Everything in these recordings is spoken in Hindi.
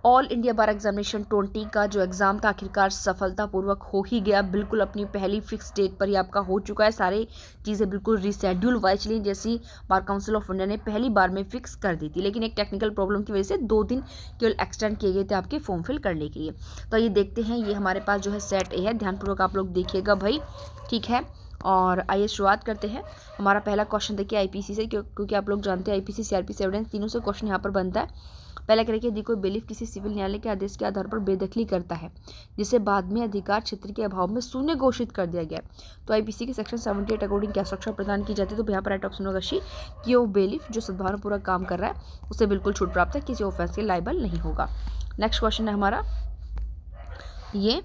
ऑल इंडिया बार एग्जामिनेशन 20 का जो एग्ज़ाम था आखिरकार सफलतापूर्वक हो ही गया। बिल्कुल अपनी पहली फिक्स डेट पर ही आपका हो चुका है। सारी चीज़ें बिल्कुल रिशेड्यूल वाइज चली जैसी बार काउंसिल ऑफ इंडिया ने पहली बार में फिक्स कर दी थी, लेकिन एक टेक्निकल प्रॉब्लम की वजह से 2 दिन केवल एक्सटेंड किए गए थे आपके फॉर्म फिल करने के लिए। तो ये देखते हैं, ये हमारे पास जो है सेट ए है, ध्यानपूर्वक आप लोग देखिएगा भाई, ठीक है। और आइए शुरुआत करते हैं। हमारा पहला क्वेश्चन देखिए आईपीसी से, क्योंकि आप लोग जानते हैं आईपीसी सीआरपीसी एविडेंस तीनों से क्वेश्चन यहाँ पर बनता है। पहला कह रहे कि यदि कोई बेलीफ किसी सिविल न्यायालय के आदेश के आधार पर बेदखली करता है जिसे बाद में अधिकार क्षेत्र के अभाव में शून्य घोषित कर दिया गया, तो आईपीसी के सेक्शन 78 अकॉर्डिंग क्या सुरक्षा प्रदान की जाती है। तो यहाँ पर राइट ऑप्शन होगा सी, कि वो बेलीफ जो सद्भावनापूर्वक काम कर रहा है उसे बिल्कुल छूट प्राप्त है, किसी ऑफेंस के लायबल नहीं होगा। नेक्स्ट क्वेश्चन है हमारा ये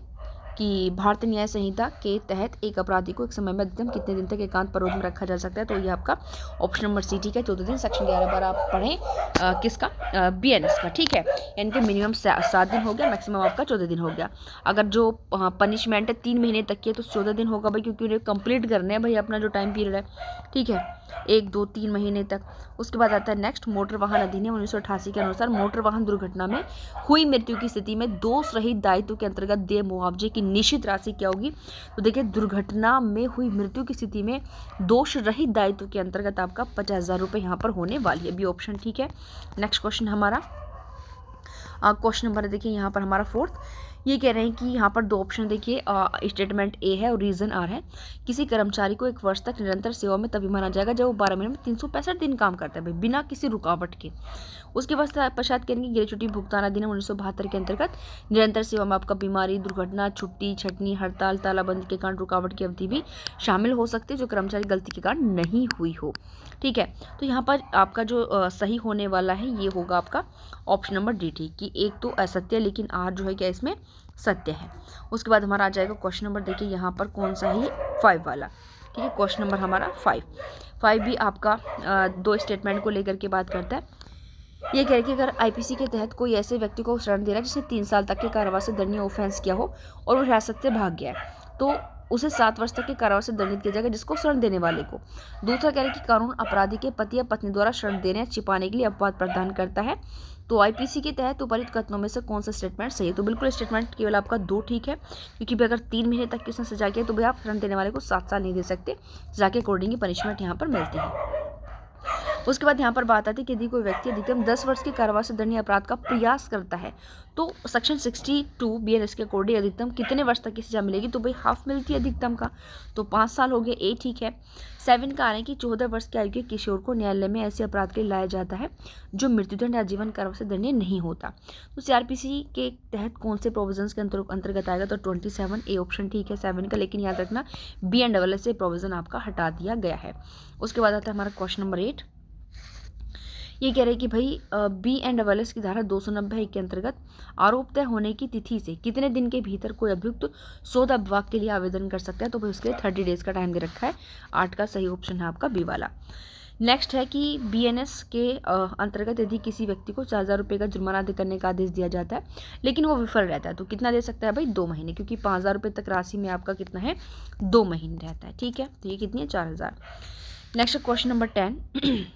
कि भारतीय न्याय संहिता के तहत एक अपराधी को एक समय में अधिकतम कितने दिन तक एकांत परिरोध में रखा जा सकता है। तो ये आपका ऑप्शन नंबर सी ठीक है, 14 दिन। सेक्शन 11 बार आप पढ़ें किसका, बीएनएस का, ठीक है। यानी कि मिनिमम 7 दिन हो गया, मैक्सिमम आपका 14 दिन हो गया। अगर जो पनिशमेंट है 3 महीने तक की है तो 14 दिन होगा भाई, क्योंकि उन्हें कंप्लीट करने हैं भाई अपना जो टाइम पीरियड है, ठीक है, 1, 2, 3 महीने तक। उसके बाद आता है नेक्स्ट, मोटर वाहन अधिनियम 1988 के अनुसार मोटर वाहन दुर्घटना में हुई मृत्यु की स्थिति में दोष रहित दायित्व के अंतर्गत देय मुआवजे की निश्चित राशि क्या होगी। तो देखिए, दुर्घटना में हुई मृत्यु की स्थिति में दोष रहित दायित्व के अंतर्गत आपका 50,000 रुपये यहाँ पर होने वाली है, बी ऑप्शन ठीक है। नेक्स्ट क्वेश्चन हमारा क्वेश्चन नंबर देखिए यहाँ पर हमारा 4th, ये कह रहे हैं कि यहाँ पर 2 ऑप्शन देखिए, स्टेटमेंट ए है और रीजन आर है। किसी कर्मचारी को 1 वर्ष तक निरंतर सेवा में तभी माना जाएगा जब वो 12 महीने में 365 दिन काम करता है भाई, बिना किसी रुकावट के। उसके बाद पश्चात करेंगे ग्रेच्युटी भुगतान अधिनियम 1972 के अंतर्गत निरंतर सेवा में आपका बीमारी, दुर्घटना, छुट्टी, छटनी, हड़ताल, तालाबंदी के कारण रुकावट की अवधि भी शामिल हो सकती है जो कर्मचारी गलती के कारण नहीं हुई हो, ठीक है। तो यहाँ पर आपका जो सही होने वाला है ये होगा आपका ऑप्शन नंबर डी, ठीक, कि एक तो असत्य है लेकिन आर जो है क्या इसमें सत्य है। उसके बाद हमारा आ जाएगा क्वेश्चन नंबर देखिए यहाँ पर कौन सा है, 5 वाला, ठीक है। क्वेश्चन नंबर हमारा 5 भी आपका 2 स्टेटमेंट को लेकर के बात करता है। ये कह रहे कि अगर आईपीसी के तहत कोई ऐसे व्यक्ति को शरण दे रहा है जिसने 3 साल तक के कारावास से दंडनीय ऑफेंस किया हो और वो हिरासत से भाग गया है, तो उसे 7 वर्ष तक के कारावास से दंडित किया जाएगा जिसको शरण देने वाले को। दूसरा कह रहे कि कानून अपराधी के पति या पत्नी द्वारा शरण देने या छिपाने के लिए अपवाद प्रदान करता है। तो आईपीसी के तहत उपरित कथनों में से कौन सा स्टेटमेंट सही है। तो बिल्कुल स्टेटमेंट केवल आपका 2 ठीक है, क्योंकि भाई अगर 3 महीने तक की उसने सजा किया तो भाई आप शरण देने वाले को 7 साल नहीं दे सकते, सजा के अकॉर्डिंग पनिशमेंट यहाँ पर मिलती है। उसके बाद यहाँ पर बात आती है कि यदि कोई व्यक्ति अधिकतम 10 वर्ष के कारावास से दंडनीय अपराध का प्रयास करता है तो सेक्शन 62 बीएनएस के अकॉर्डिंग अधिकतम कितने वर्ष तक की सजा मिलेगी। तो भाई हाफ मिलती है अधिकतम का, तो 5 साल हो गए, ए ठीक है। 7 का आ रहा है कि 14 वर्ष की आयु के किशोर को न्यायालय में ऐसे अपराध के लिए लाया जाता है जो मृत्युदंड या जीवन कारावास से दंडनीय नहीं होता। तो सीआरपीसी के तहत कौन से प्रोविजंस के अंतर्गत आएगा। तो 27 ए ऑप्शन ठीक है 7 का, लेकिन याद रखना बी एंड डबल एस से प्रोविजन आपका हटा दिया गया है। उसके बाद आता है हमारा क्वेश्चन नंबर 8, ये कह रहे हैं कि भाई बी एंड डबल एस की धारा 290 के अंतर्गत आरोप तय होने की तिथि से कितने दिन के भीतर कोई अभियुक्त शोध अपवाद के लिए आवेदन कर सकता है। तो भाई उसके लिए 30 डेज का टाइम दे रखा है। 8 का सही ऑप्शन है आपका बी वाला। नेक्स्ट है कि बीएनएस के अंतर्गत यदि किसी व्यक्ति को 4,000 रुपये का जुर्माना अदा करने का आदेश दिया जाता है लेकिन वो विफल रहता है तो कितना दे सकता है भाई, 2 महीने, क्योंकि 5,000 रुपये तक राशि में आपका कितना है, 2 महीने रहता है, ठीक है। तो ये कितनी है, 4,000। नेक्स्ट क्वेश्चन नंबर 10,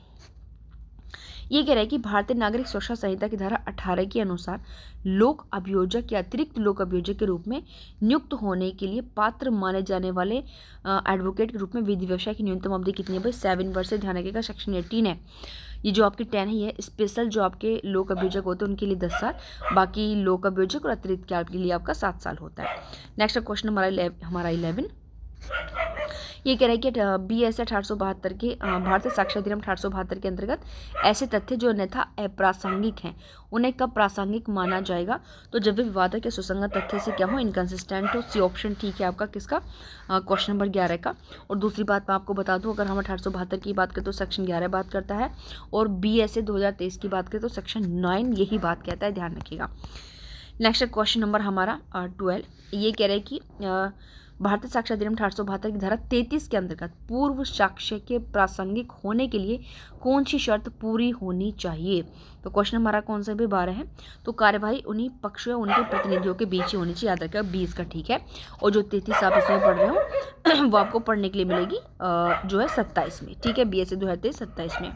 ये कह रहा है कि भारतीय नागरिक सुरक्षा संहिता की धारा 18 के अनुसार लोक अभियोजक या अतिरिक्त लोक अभियोजक के रूप में नियुक्त होने के लिए पात्र माने जाने वाले एडवोकेट के रूप में विधि व्यवसाय की न्यूनतम अवधि कितनी है भाई, 7 वर्ष से। ध्यान रखिएगा सेक्शन 18 है, ये जो आपकी 10 है ये स्पेशल जो आपके लोक अभियोजक होते हैं उनके लिए 10 साल, बाकी लोक अभियोजक और अतिरिक्त के लिए आपका 7 साल होता है। नेक्स्ट क्वेश्चन हमारा 11, ये कह रहे हैं कि बीएस 1872 के भारतीय साक्ष्य अधिनियम 1872 के अंतर्गत ऐसे तथ्य जो अन्यथा अप्रासंगिक हैं उन्हें कब प्रासंगिक माना जाएगा। तो जब भी विवादक या सुसंगत तथ्य से क्या हो, इनकंसिस्टेंट हो, सी ऑप्शन ठीक है आपका किसका, क्वेश्चन नंबर 11 का। और दूसरी बात मैं आपको बता दूं, अगर हम 1872 की बात करें तो सेक्शन 11 बात करता है और बीएसए 2023 की बात करें तो सेक्शन 9 यही बात कहता है, ध्यान रखिएगा। नेक्स्ट क्वेश्चन नंबर हमारा 12, ये कह रहे हैं कि भारतीय साक्ष्य अधिनियम 1872 की धारा 33 के अंतर्गत पूर्व साक्ष्य के प्रासंगिक होने के लिए कौन सी शर्त पूरी होनी चाहिए। तो क्वेश्चन हमारा कौन सा भी 12 है। तो कार्यवाही उन्हीं पक्षों या उनके प्रतिनिधियों के बीच ही होनी चाहिए, याद रखिएगा 20 का ठीक है। और जो 33 आप इसमें पढ़ रहे हो वो आपको पढ़ने के लिए मिलेगी जो है 27 में, ठीक है, BSA 2023 27 में।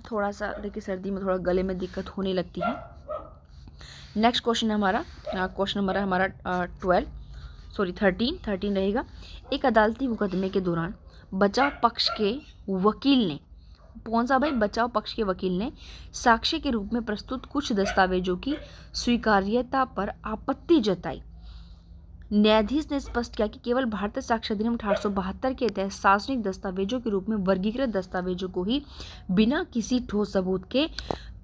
थोड़ा सा देखिए सर्दी में थोड़ा गले में दिक्कत होने लगती है। नेक्स्ट क्वेश्चन है हमारा, क्वेश्चन नंबर है हमारा 13 रहेगा। एक अदालती मुकदमे के दौरान बचाव पक्ष के वकील ने, कौन सा भाई, बचाव पक्ष के वकील ने साक्ष्य के रूप में प्रस्तुत कुछ दस्तावेजों की स्वीकार्यता पर आपत्ति जताई। न्यायाधीश ने स्पष्ट किया कि केवल भारतीय साक्ष्य अधिनियम 1872 के तहत सार्वजनिक दस्तावेजों के रूप में वर्गीकृत दस्तावेजों को ही बिना किसी ठोस सबूत के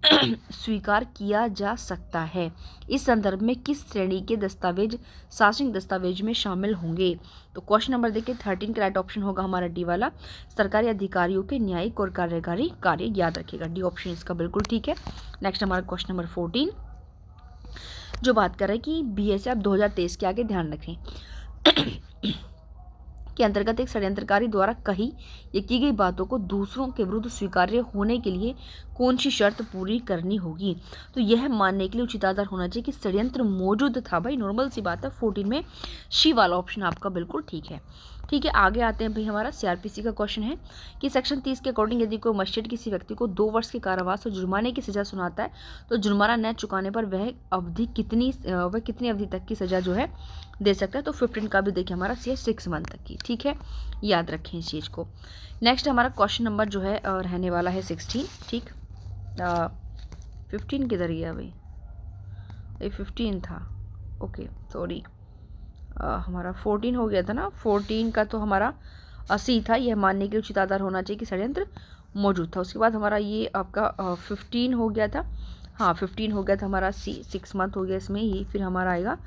स्वीकार किया जा सकता है। इस संदर्भ में किस श्रेणी के दस्तावेज सार्वजनिक दस्तावेज में शामिल होंगे? तो क्वेश्चन नंबर देखिए 13 का राइट ऑप्शन होगा हमारा डी वाला, सरकारी अधिकारियों के न्यायिक और कार्यकारी कार्य, याद रखिएगा डी ऑप्शन इसका बिल्कुल ठीक है। नेक्स्ट हमारा क्वेश्चन नंबर 14 जो बात कर रहे हैं कि बीएसएफ 2023 के आगे ध्यान रखें के अंतर्गत एक षड्यंत्रकारी द्वारा कही या की गई बातों को दूसरों के विरुद्ध स्वीकार्य होने के लिए कौन सी शर्त पूरी करनी होगी? तो यह मानने के लिए उचित आधार होना चाहिए कि षड्यंत्र मौजूद था। भाई नॉर्मल सी बात है, 14 में शी वाला ऑप्शन आपका बिल्कुल ठीक है। ठीक है, आगे आते हैं भाई, हमारा सीआरपीसी का क्वेश्चन है कि सेक्शन 30 के अकॉर्डिंग यदि कोई मजिस्ट्रेट किसी व्यक्ति को 2 वर्ष के कारावास और जुर्माने की सजा सुनाता है तो जुर्माना न चुकाने पर वह कितनी अवधि तक की सजा जो है दे सकता है? तो 15 का भी देखिए हमारा सी 6 मंथ तक की। ठीक है, याद रखें इस चीज़ को। नेक्स्ट हमारा क्वेश्चन नंबर जो है रहने वाला है 16। ठीक, 15 किधर गया भाई, ये 15 था, ओके सॉरी, हमारा 14 हो गया था ना। 14 का तो हमारा 80 था, यह मानने के लिए उचित आधार होना चाहिए कि षड्यंत्र मौजूद था। उसके बाद हमारा ये आपका 15 हो गया था, हाँ 15 हो गया था हमारा, 6 मंथ हो गया इसमें ही। फिर हमारा आएगा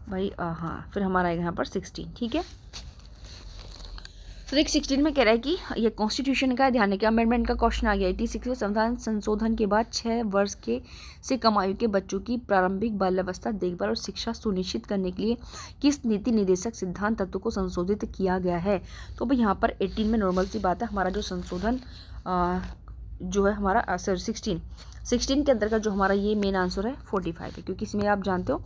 भाई हाँ, फिर हमारा आएगा यहाँ पर 16। ठीक है, तो देख 16 में कह रहा है कि ये कॉन्स्टिट्यूशन का ध्यान है कि अमेंडमेंट का क्वेश्चन आ गया। 86वें संविधान संशोधन के बाद 6 वर्ष के से कम आयु के बच्चों की प्रारंभिक बाल्यावस्था देखभाल और शिक्षा सुनिश्चित करने के लिए किस नीति निर्देशक सिद्धांत तत्व को संशोधित किया गया है? तो भाई यहाँ पर 18 में नॉर्मल सी बात है, हमारा जो संशोधन जो है हमारा 16 के अंतर्गत जो हमारा ये मेन आंसर है 45 है, क्योंकि इसमें आप जानते हो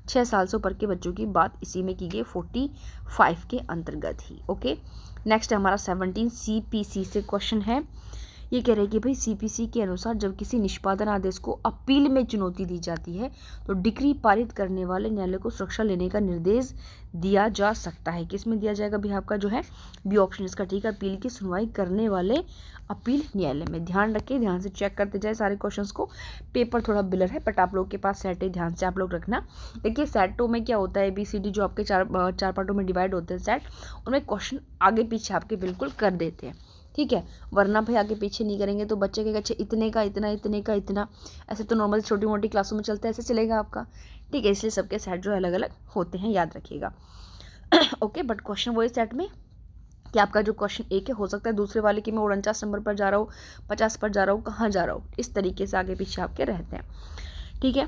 6 साल से ऊपर के बच्चों की बात इसी में की गई 45 के अंतर्गत ही। ओके, नेक्स्ट हमारा 17 सीपीसी से क्वेश्चन है। ये कह रहे हैं कि भाई सीपीसी के अनुसार जब किसी निष्पादन आदेश को अपील में चुनौती दी जाती है तो डिक्री पारित करने वाले न्यायालय को सुरक्षा लेने का निर्देश दिया जा सकता है। किस में दिया जाएगा भी? आपका जो है बी ऑप्शन इसका ठीक है, अपील की सुनवाई करने वाले अपील न्यायालय में। ध्यान रखिए, ध्यान से चेक करते जाए सारे क्वेश्चंस को। पेपर थोड़ा बिलर है बट आप लोग के पास सेट है, ध्यान से आप लोग रखना। देखिए सेटों में क्या होता है, ABCD जो आपके चार पार्टों में डिवाइड होते हैं सेट, उनमें क्वेश्चन आगे पीछे आपके बिल्कुल कर देते हैं। ठीक है, वरना भाई आगे पीछे नहीं करेंगे तो बच्चे के अच्छे इतने का इतना, इतने का इतना, ऐसे तो नॉर्मल छोटी मोटी क्लासों में चलता है, ऐसे चलेगा आपका। ठीक है, इसलिए सबके सेट जो अलग अलग होते हैं, याद रखिएगा। ओके, बट क्वेश्चन वही सेट में कि आपका जो क्वेश्चन एक है हो सकता है दूसरे वाले की मैं 49 नंबर पर जा रहा हूँ, 50 पर जा रहा हूँ, कहाँ जा रहा हूँ, इस तरीके से आगे पीछे आपके रहते हैं। ठीक है,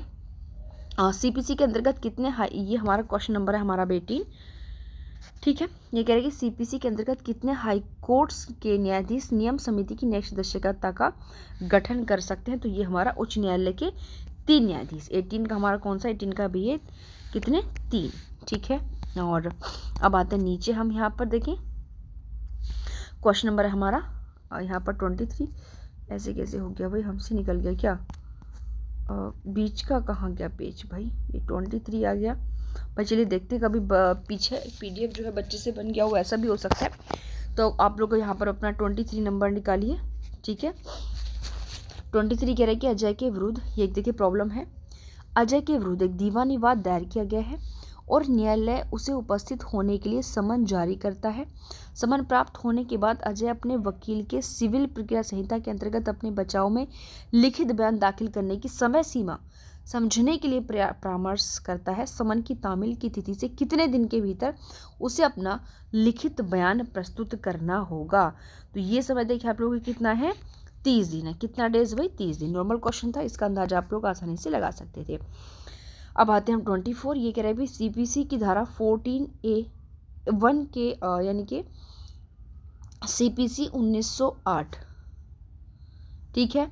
सीपीसी के अंतर्गत कितने ये हमारा क्वेश्चन नंबर है हमारा 18। ठीक है, ये कह रहे हैं कि सीपीसी के अंतर्गत कितने हाई कोर्ट्स के न्यायाधीश नियम समिति की न्यायिक सदस्यता का गठन कर सकते हैं? तो ये हमारा उच्च न्यायालय के 3 न्यायाधीश। 18 का हमारा कौन सा, 18 का भी ये कितने, 3। ठीक है, और अब आते हैं नीचे, हम यहाँ पर देखें क्वेश्चन नंबर है हमारा यहाँ पर 23। ऐसे कैसे हो गया भाई, हमसे निकल गया क्या, बीच का कहाँ गया पेज भाई, ये 23 आ गया भाई। चलिए देखते हैं, कभी पीछे PDF जो है बच्चे से बन गया हो, ऐसा भी हो सकता है। तो आप लोग यहाँ पर अपना 23 नंबर निकालिए। ठीक है, 23 कह रहे हैं कि अजय के विरुद्ध, ये देखिए प्रॉब्लम है, अजय के विरुद्ध एक दीवानी वाद दायर किया गया है और न्यायालय उसे उपस्थित होने के लिए समन जारी करता है। समन प्राप्त होने के बाद अजय अपने वकील के सिविल प्रक्रिया संहिता के अंतर्गत अपने बचाव में लिखित बयान दाखिल करने की समय सीमा समझने के लिए परामर्श करता है। समन की तामील की तिथि से कितने दिन के भीतर उसे अपना लिखित बयान प्रस्तुत करना होगा? तो ये समय देखिए आप लोगों को कितना है, 30 दिन है। कितना डेज भाई, 30 दिन। नॉर्मल क्वेश्चन था, इसका अंदाजा आप लोग आसानी से लगा सकते थे। अब आते हैं हम 24। ये कह रहे हैं भाई सीपीसी की धारा 14A(1) के यानी कि सीपीसी 1908 ठीक है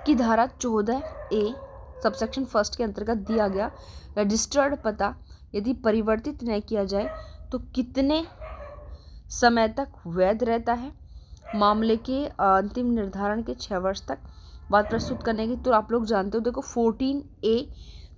की धारा 14A सबसेक्शन 1 के अंतर्गत दिया गया रजिस्टर्ड पता यदि परिवर्तित न किया जाए तो कितने समय तक वैध रहता है? मामले के अंतिम निर्धारण के 6 वर्ष तक बात प्रस्तुत करने की। तो आप लोग जानते हो, देखो 14A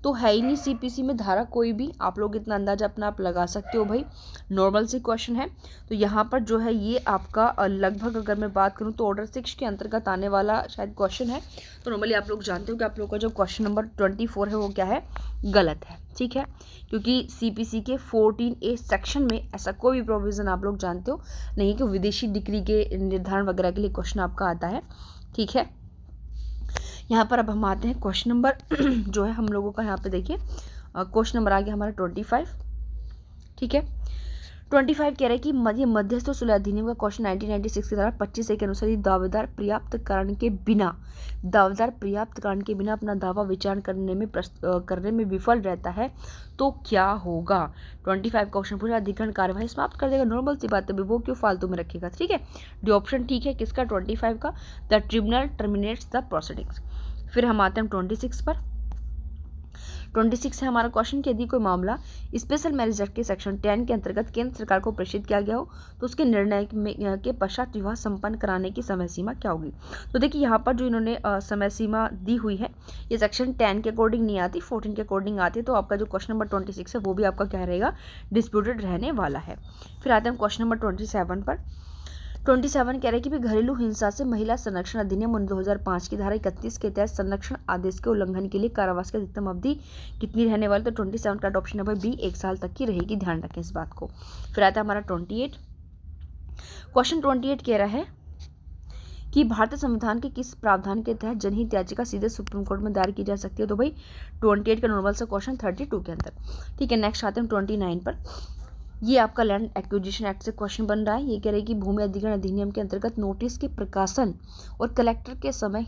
तो है ही नहीं सीपीसी में धारा कोई भी, आप लोग इतना अंदाजा अपना आप लगा सकते हो भाई, नॉर्मल सी क्वेश्चन है। तो यहाँ पर जो है ये आपका लगभग अगर मैं बात करूँ तो ऑर्डर 6 के अंतर्गत आने वाला शायद क्वेश्चन है। तो नॉर्मली आप लोग जानते हो कि आप लोग का जो क्वेश्चन नंबर 24 है वो क्या है, गलत है, ठीक है, क्योंकि सीपीसी के 14A सेक्शन में ऐसा कोई भी प्रोविज़न आप लोग जानते हो नहीं कि विदेशी डिग्री के निर्धारण वगैरह के लिए क्वेश्चन आपका आता है, ठीक है। यहाँ पर अब हम आते हैं क्वेश्चन नंबर जो है हम लोगों का, यहाँ पे देखिए क्वेश्चन नंबर आ गया हमारा 25, ठीक है। 25 कह रहा है कि मध्यस्थ सुलह अधिनियम का क्वेश्चन 1996 की धारा 25A के अनुसार दावेदार पर्याप्त कारण के बिना अपना दावा विचारण करने में विफल रहता है तो क्या होगा। 25 क्वेश्चन पूरा, अधिकरण कार्यवाही समाप्त कर देगा, नॉर्मल सी बात है, वो क्यों फालतू में रखेगा, ठीक है। डी ऑप्शन ठीक है किसका, 25 का, the tribunal terminates the proceedings. फिर हम आते हैं 26 पर। 26 है हमारा क्वेश्चन कि यदि कोई मामला स्पेशल मैरिज एक्ट के सेक्शन 10 के अंतर्गत केंद्र सरकार को प्रेषित किया गया हो तो उसके निर्णय के पश्चात विवाह संपन्न कराने की समय सीमा क्या होगी। तो देखिए यहाँ पर जो इन्होंने समय सीमा दी हुई है ये सेक्शन 10 के अकॉर्डिंग नहीं आती, 14 के अकॉर्डिंग आती है। तो आपका जो क्वेश्चन नंबर 26 है वो भी आपका क्या रहेगा, डिस्प्यूटेड रहने वाला है। फिर आते हैं क्वेश्चन नंबर 27 पर। 27 कह रहे हैं कि भी घरेलू हिंसा से महिला संरक्षण अधिनियम 2005 की धारा 31 के तहत संरक्षण आदेश के उल्लंघन के लिए कारावास की अधिकतम अवधि कितनी रहने वाली। तो 27 का ऑप्शन नंबर बी 1 साल तक की रहेगी, ध्यान रखें इस बात को। फिर आता है हमारा 28। क्वेश्चन 28 कह रहा है कि भारतीय संविधान के किस प्रावधान के तहत जनहित याचिका सीधे सुप्रीम कोर्ट में दायर की जा सकती है। तो भाई 28 का नॉर्मल सा क्वेश्चन 32 के अंदर, ठीक है। नेक्स्ट आते हैं 29 पर। ये आपका लैंड एक्विजिशन एक्ट से क्वेश्चन बन रहा है। ये कह रहे हैं कि भूमि अधिग्रहण अधिनियम के अंतर्गत नोटिस के प्रकाशन और कलेक्टर के समय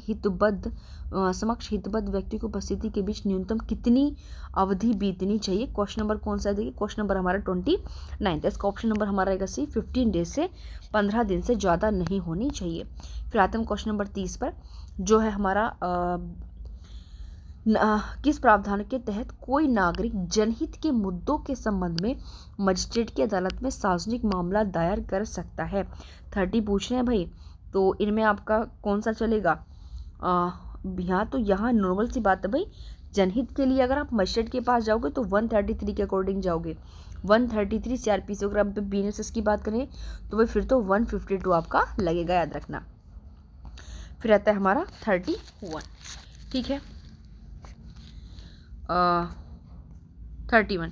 समक्ष हितबद्ध व्यक्ति की उपस्थिति के बीच न्यूनतम कितनी अवधि बीतनी चाहिए। क्वेश्चन नंबर कौन सा है, देखिए क्वेश्चन नंबर हमारा 29, इसका ऑप्शन नंबर हमारा रहेगा सी, 15 डेज से 15 दिन से ज़्यादा नहीं होनी चाहिए। फिर आते हैं क्वेश्चन नंबर 30 पर, जो है हमारा किस प्रावधान के तहत कोई नागरिक जनहित के मुद्दों के संबंध में मजिस्ट्रेट की अदालत में सार्वजनिक मामला दायर कर सकता है। 30 पूछ रहे हैं भाई, तो इनमें आपका कौन सा चलेगा। यहाँ तो यहाँ नॉर्मल सी बात है भाई, जनहित के लिए अगर आप मजिस्ट्रेट के पास जाओगे तो 133 के अकॉर्डिंग जाओगे, 133 CRPC। अगर आप BNSS की बात करें तो भाई फिर तो 152 आपका लगेगा, याद रखना। फिर आता है हमारा 31, ठीक है। 31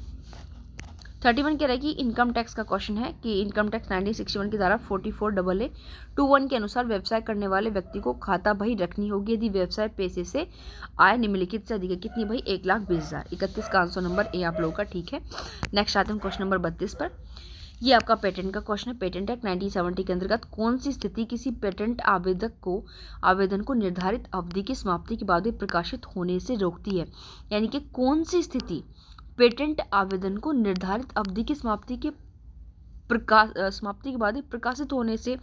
कह रहा है कि इनकम टैक्स का क्वेश्चन है कि इनकम टैक्स 1961 की धारा 44AA(21) के अनुसार व्यवसाय करने वाले व्यक्ति को खाता बही रखनी होगी यदि व्यवसाय पेशे से आय निम्नलिखित से अधिक है। कितनी भाई, 1,20,000। 31 का आंसर नंबर ए आप लोगों का, ठीक है। नेक्स्ट आते हैं क्वेश्चन नंबर 32 पर। ये आपका पेटेंट का क्वेश्चन है। पेटेंट एक्ट 1970 के अंतर्गत कौन सी स्थिति किसी पेटेंट आवेदन को निर्धारित अवधि की समाप्ति के बाद भी प्रकाशित होने से रोकती है। यानी कि कौन सी स्थिति पेटेंट आवेदन को निर्धारित अवधि की समाप्ति के बाद ही प्रकाशित होने से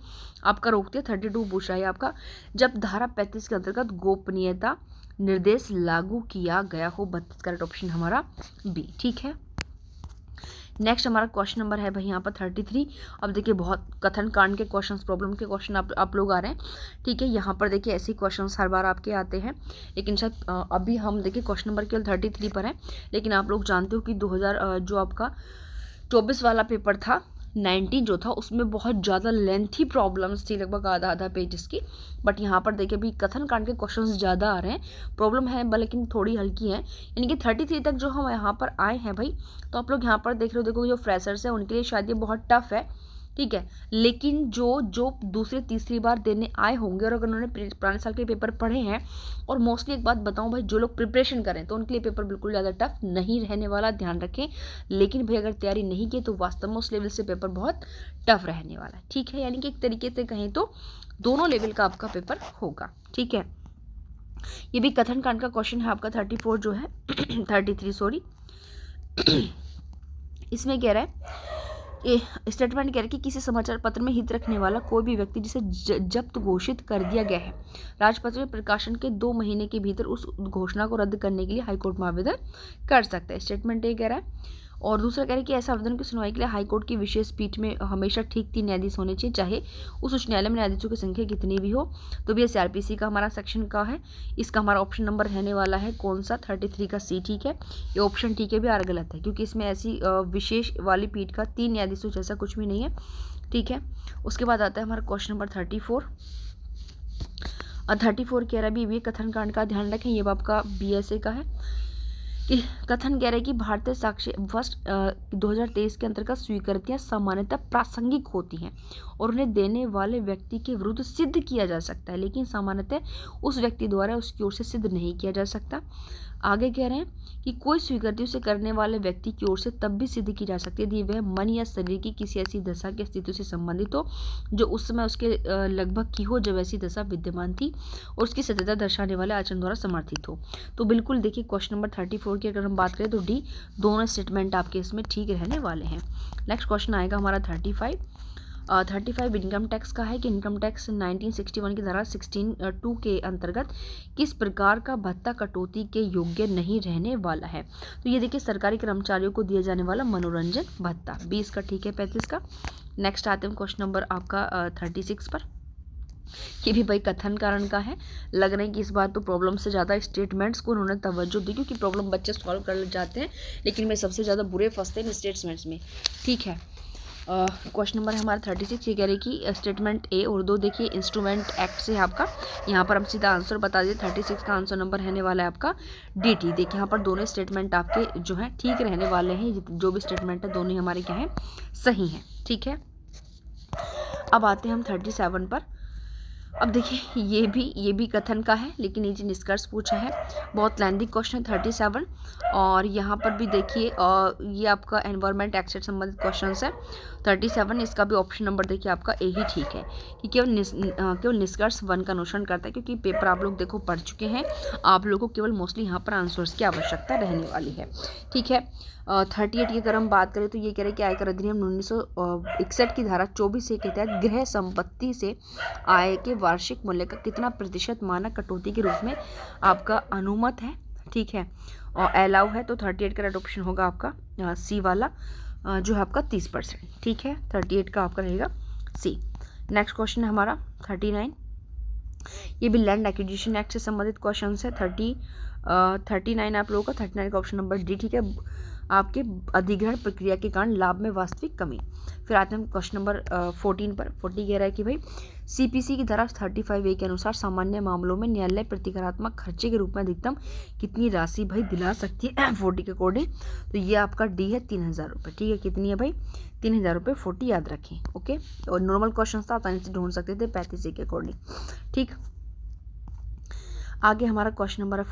आपका रोकती है। 32 पूछ रहा है आपका, जब धारा 35 के अंतर्गत गोपनीयता निर्देश लागू किया गया हो। 32 का ऑप्शन हमारा बी, ठीक है। नेक्स्ट हमारा क्वेश्चन नंबर है भाई यहाँ पर 33। अब देखिए बहुत कथन कांड के क्वेश्चंस, प्रॉब्लम के क्वेश्चन आप लोग आ रहे हैं, ठीक है। यहाँ पर देखिए ऐसे क्वेश्चंस हर बार आपके आते हैं, लेकिन शायद अभी हम देखिए क्वेश्चन नंबर केवल 33 पर है। लेकिन आप लोग जानते हो कि 2000 जो आपका 24 वाला पेपर था 19 जो था उसमें बहुत ज़्यादा लेंथी प्रॉब्लम्स थी, लगभग आधा पेजेस की। बट यहाँ पर देखिए अभी कथन कांड के क्वेश्चंस ज़्यादा आ रहे हैं, प्रॉब्लम है लेकिन थोड़ी हल्की है। यानी कि 33 तक जो हम यहाँ पर आए हैं भाई, तो आप लोग यहाँ पर देख रहे हो, देखो जो फ्रेशर्स है उनके लिए शायद ये बहुत टफ है, ठीक है। लेकिन जो दूसरी तीसरी बार देने आए होंगे और अगर उन्होंने पुराने साल के पेपर पढ़े हैं, और मोस्टली एक बात बताऊं भाई, जो लोग प्रिपरेशन करें तो उनके लिए पेपर बिल्कुल ज़्यादा टफ नहीं रहने वाला, ध्यान रखें। लेकिन भाई अगर तैयारी नहीं की तो वास्तव में उस लेवल से पेपर बहुत टफ रहने वाला है, ठीक है। यानी कि एक तरीके से कहें तो दोनों लेवल का आपका पेपर होगा, ठीक है। ये भी कथन कांड का क्वेश्चन है आपका 34 जो है 33 सॉरी। इसमें कह रहा है स्टेटमेंट कह रहा है कि किसी समाचार पत्र में हित रखने वाला कोई भी व्यक्ति जिसे जब्त घोषित कर दिया गया है, राजपत्र में प्रकाशन के 2 महीने के भीतर उस घोषणा को रद्द करने के लिए हाईकोर्ट में आवेदन कर सकता है। स्टेटमेंट ये कह रहा है। और दूसरा कह रहे हैं कि ऐसे आवेदन की सुनवाई के लिए हाईकोर्ट की विशेष पीठ में हमेशा ठीक 3 न्यायाधीश होने चाहिए, चाहे उस उच्च न्यायालय में न्यायाधीशों की संख्या कितनी भी हो। तो भी CRPC का हमारा सेक्शन का है, इसका हमारा ऑप्शन नंबर रहने वाला है कौन सा, 33 का C। ठीक है, ये ऑप्शन ठीक है भी और गलत है, क्योंकि इसमें ऐसी विशेष वाली पीठ का 3 न्यायाधीशों जैसा कुछ भी नहीं है। ठीक है, उसके बाद आता है हमारा क्वेश्चन नंबर 34। 34 कह रहा है भी कथन कांड का ध्यान रखें, ये आपका BSA का है कि कथन कह रहे हैं कि भारतीय साक्ष्य वर्ष 2023 के अंतर्गत स्वीकृतियां सामान्यतः प्रासंगिक होती हैं और उन्हें देने वाले व्यक्ति के विरुद्ध सिद्ध किया जा सकता है, लेकिन सामान्यतः उस व्यक्ति द्वारा उसकी ओर से सिद्ध नहीं किया जा सकता। आगे कह रहे हैं कि कोई स्वीकृति उसे करने वाले व्यक्ति की ओर से तब भी सिद्ध की जा सकती है यदि वह मन या शरीर की किसी ऐसी दशा के अस्तित्व से संबंधित हो जो उस समय उसके लगभग की हो जब ऐसी दशा विद्यमान थी और उसकी सत्यता दर्शाने वाले आचरण द्वारा समर्थित हो। तो बिल्कुल देखिए क्वेश्चन नंबर 34 की अगर हम बात करें तो D दोनों स्टेटमेंट आपके इसमें ठीक रहने वाले हैं। नेक्स्ट क्वेश्चन आएगा हमारा 35 इनकम टैक्स का है कि इनकम टैक्स 1961 की धारा 16(2) के अंतर्गत किस प्रकार का भत्ता कटौती के योग्य नहीं रहने वाला है। तो ये देखिए सरकारी कर्मचारियों को दिया जाने वाला मनोरंजन भत्ता, 20 का ठीक है, 35 का। नेक्स्ट आते हैं क्वेश्चन नंबर आपका 36 पर। ये भी भाई कथन कारण का है, लग रहा है कि इस बार तो प्रॉब्लम से ज़्यादा स्टेटमेंट्स को उन्होंने तवज्जो दी, क्योंकि प्रॉब्लम बच्चे सॉल्व कर जाते हैं लेकिन मैं सबसे ज़्यादा बुरे फंसते हैं स्टेटमेंट्स में। ठीक है, क्वेश्चन नंबर है हमारा 36। ये कह रहे कि स्टेटमेंट A और 2 देखिए इंस्ट्रूमेंट एक्ट से आपका, यहाँ पर हम सीधा आंसर बता दें। 36 का आंसर नंबर रहने वाला है आपका DT। देखिए यहाँ पर दोनों स्टेटमेंट आपके जो हैं ठीक रहने वाले हैं, जो भी स्टेटमेंट है दोनों हमारे क्या हैं, सही हैं। ठीक है, अब आते हैं हम 37 पर। अब देखिए ये भी कथन का है लेकिन नीचे निष्कर्ष पूछा है, बहुत लेंथी क्वेश्चन है 37। और यहाँ पर भी देखिए ये आपका एनवायरनमेंट एक्ट से संबंधित क्वेश्चन है 37। इसका भी ऑप्शन नंबर देखिए आपका A ही ठीक है कि केवल निष्कर्ष 1 का अनुसरण करता है, क्योंकि पेपर आप लोग देखो पढ़ चुके हैं, आप लोगों को केवल मोस्टली यहाँ पर आंसर्स की आवश्यकता रहने वाली है। ठीक है, 38 की अगर हम बात करें तो ये कह रहे हैं कि आयकर अधिनियम 1961 की धारा 24A के तहत गृह संपत्ति से आय के वार्षिक मूल्य का कितना प्रतिशत मानक कटौती के रूप में आपका अनुमत है। ठीक है, और अलाउ है, तो 38 का राइट ऑप्शन होगा आपका C वाला जो है आपका 30%। ठीक है, 38 का आपका रहेगा C। नेक्स्ट क्वेश्चन है हमारा 39। ये भी लैंड एक्विजिशन एक्ट से संबंधित क्वेश्चन है। 39 आप लोगों का 39 का ऑप्शन नंबर D ठीक है, आपके अधिग्रहण प्रक्रिया के कारण लाभ में वास्तविक कमी। फिर आते हैं क्वेश्चन नंबर 14 पर। 40 कह रहा है कि भाई CPC की धारा 35A के अनुसार सामान्य मामलों में न्यायालय प्रतिकारात्मक खर्चे के रूप में अधिकतम कितनी राशि भाई दिला सकती है 40 के अकॉर्डिंग। तो ये आपका D है 3000 रुपये। ठीक है, कितनी है भाई 3000 रुपये, 40 याद रखें। ओके, और नॉर्मल क्वेश्चन था आसानी से ढूंढ सकते थे 35A के अकॉर्डिंग। ठीक, आगे हमारा क्वेश्चन नंबर है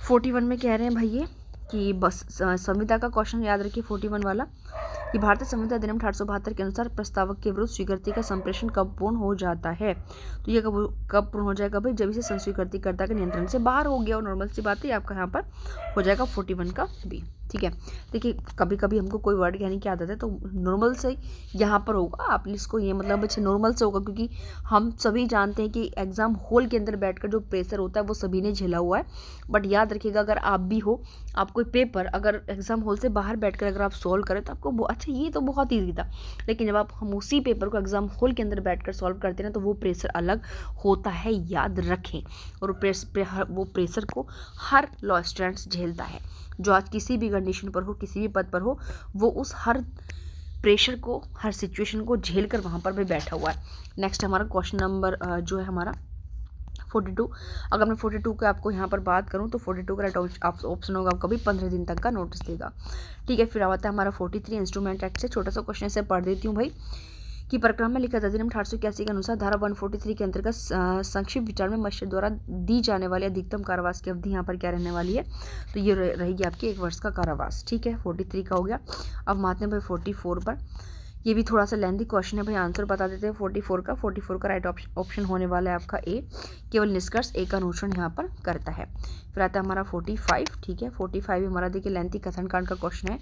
41 में कह रहे हैं भाई ये कि बस संविदा का क्वेश्चन याद रखिए 41 वाला कि भारतीय संविदा अधिनियम 1872 के अनुसार प्रस्तावक के विरुद्ध स्वीकृति का संप्रेषण कब पूर्ण हो जाता है। तो ये कब पूर्ण हो जाएगा भाई, जब इसे संस्वीकृतिकर्ता के नियंत्रण से बाहर हो गया। और नॉर्मल सी बात है आपका यहाँ पर हो जाएगा 41 का B। ठीक है, देखिए कभी कभी हमको कोई वर्ड कहने की आदत है तो नॉर्मल से यहाँ पर होगा, आप इसको ये मतलब अच्छे नॉर्मल से होगा, क्योंकि हम सभी जानते हैं कि एग्ज़ाम हॉल के अंदर बैठकर जो प्रेशर होता है वो सभी ने झेला हुआ है। बट याद रखिएगा अगर आप भी हो, आप कोई पेपर अगर एग्ज़ाम हॉल से बाहर बैठकर अगर आप सॉल्व करें तो आपको अच्छा ये तो बहुत ईजी था, लेकिन जब हम उसी पेपर को एग्ज़ाम हॉल के अंदर बैठकर सॉल्व करते हैं तो वो प्रेशर अलग होता है, याद रखें। और वो प्रेशर को हर लॉ स्टूडेंट्स झेलता है, जो आज किसी भी कंडीशन पर हो, किसी भी पद पर हो, वो उस हर प्रेशर को, हर सिचुएशन को झेल कर वहाँ पर भी बैठा हुआ है। नेक्स्ट हमारा क्वेश्चन नंबर जो है हमारा 42। अगर मैं 42 का आपको यहाँ पर बात करूँ तो 42 का राइट ऑप्शन होगा आपका भी 15 दिन तक का नोटिस देगा। ठीक है, फिर आता है हमारा 43 इंस्ट्रूमेंट एक्ट से। छोटा सा क्वेश्चन से पढ़ देती हूँ भाई कि प्रकरण में लिखित अधिनियम 1881 के अनुसार धारा 143 के अंतर्गत संक्षिप्त विचार में मजिस्ट्रेट द्वारा दी जाने वाली अधिकतम कारावास की अवधि यहाँ पर क्या रहने वाली है, तो ये रहेगी आपकी 1 वर्ष का कारावास। ठीक है, 43 का हो गया। अब आते हैं भाई 44 पर। ये भी थोड़ा सा लेंथी क्वेश्चन है भाई, आंसर बता देते हैं 44 का राइट ऑप्शन होने वाला है आपका ए। केवल निष्कर्ष ए का अनुसरण यहाँ पर करता है। फिर आता है हमारा 45, ठीक है। 45 हमारा देखिए लेंथी कथन कांड का क्वेश्चन है।